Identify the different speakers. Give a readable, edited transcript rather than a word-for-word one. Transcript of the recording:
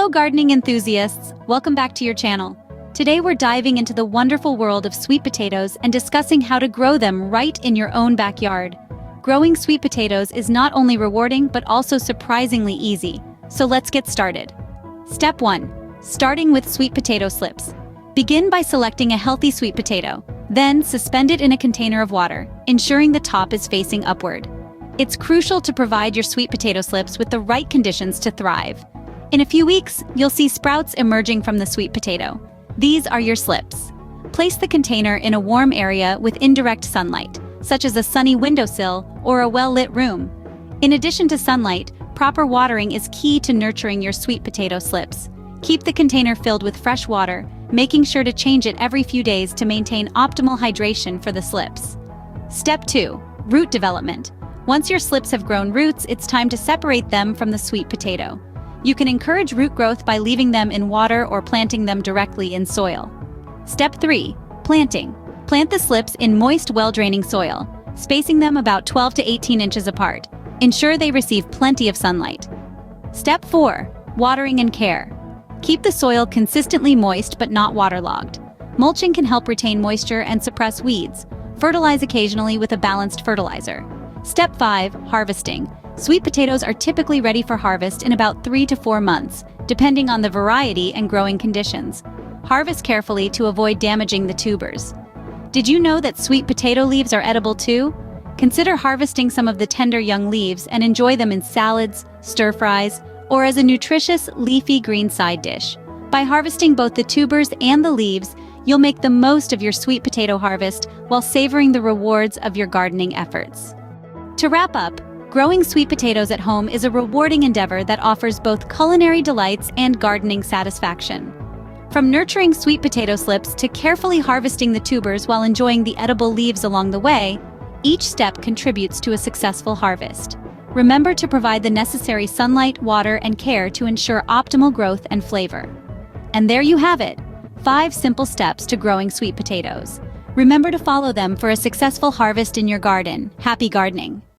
Speaker 1: Hello gardening enthusiasts, welcome back to your channel. Today we're diving into the wonderful world of sweet potatoes and discussing how to grow them right in your own backyard. Growing sweet potatoes is not only rewarding but also surprisingly easy, so let's get started. Step 1. Starting with sweet potato slips. Begin by selecting a healthy sweet potato, then suspend it in a container of water, ensuring the top is facing upward. It's crucial to provide your sweet potato slips with the right conditions to thrive. In a few weeks, you'll see sprouts emerging from the sweet potato. These are your slips. Place the container in a warm area with indirect sunlight, such as a sunny windowsill or a well-lit room. In addition to sunlight, proper watering is key to nurturing your sweet potato slips. Keep the container filled with fresh water, making sure to change it every few days to maintain optimal hydration for the slips. Step 2. Root development. Once your slips have grown roots, it's time to separate them from the sweet potato. You can encourage root growth by leaving them in water or planting them directly in soil. Step 3. Planting. Plant the slips in moist, well-draining soil, spacing them about 12 to 18 inches apart. Ensure they receive plenty of sunlight. Step 4. Watering and care. Keep the soil consistently moist but not waterlogged. Mulching can help retain moisture and suppress weeds. Fertilize occasionally with a balanced fertilizer. Step 5. Harvesting. Sweet potatoes are typically ready for harvest in about 3 to 4 months, depending on the variety and growing conditions. Harvest carefully to avoid damaging the tubers. Did you know that sweet potato leaves are edible too? Consider harvesting some of the tender young leaves and enjoy them in salads, stir-fries, or as a nutritious, leafy green side dish. By harvesting both the tubers and the leaves, you'll make the most of your sweet potato harvest while savoring the rewards of your gardening efforts. To wrap up, growing sweet potatoes at home is a rewarding endeavor that offers both culinary delights and gardening satisfaction. From nurturing sweet potato slips to carefully harvesting the tubers while enjoying the edible leaves along the way, each step contributes to a successful harvest. Remember to provide the necessary sunlight, water, and care to ensure optimal growth and flavor. And there you have it, 5 simple steps to growing sweet potatoes. Remember to follow them for a successful harvest in your garden. Happy gardening!